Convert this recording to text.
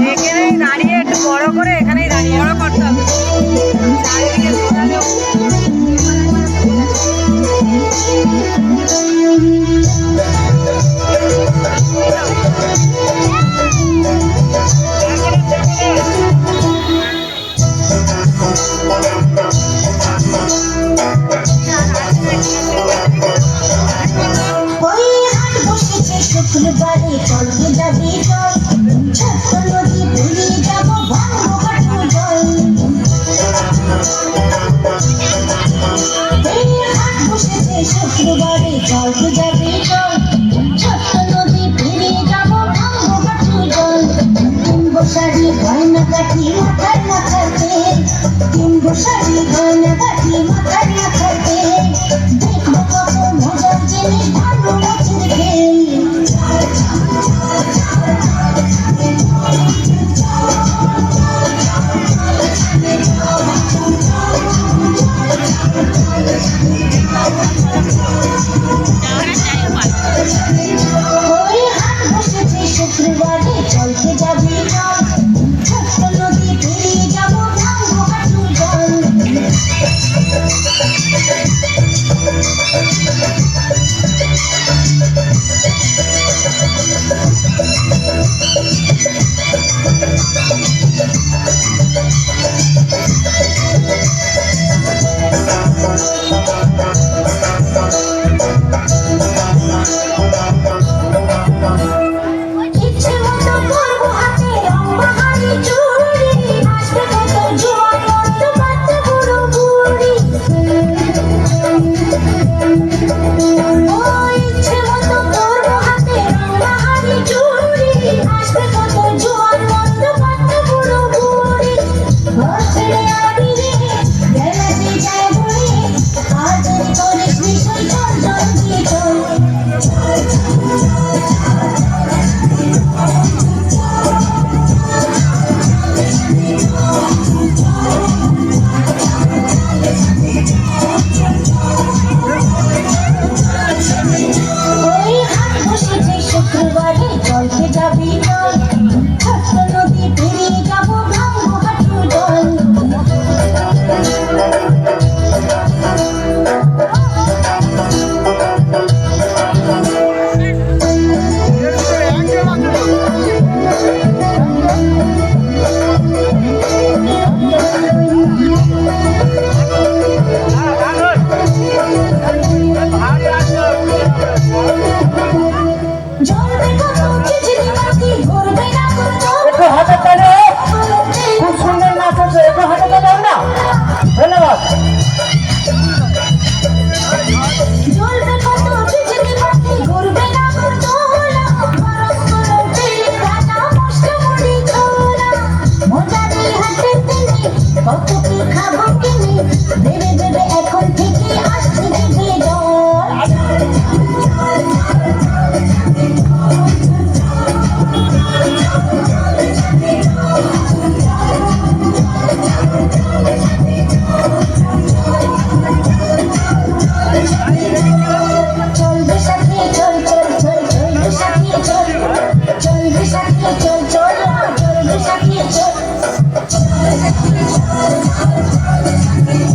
এখানেই দাঁড়িয়ে একটু বড় করে এখানেই দাঁড়িয়ে বড় করতে হবে চারিদিকে শুক্রবারে চলতে যাবি চল ছোট্ট নদী পেরিয়ে যাব ভাঙবো জল হাট বসেছে শুক্রবারে চলতে যাবি চল ছোট্ট নদী পেরিয়ে যাব ভাঙবো জল কিনবো শাড়ি গয়না কাঠি মাথায় মাথাতে কিনবো শাড়ি গয়না কাঠি মাথায় মাথাতে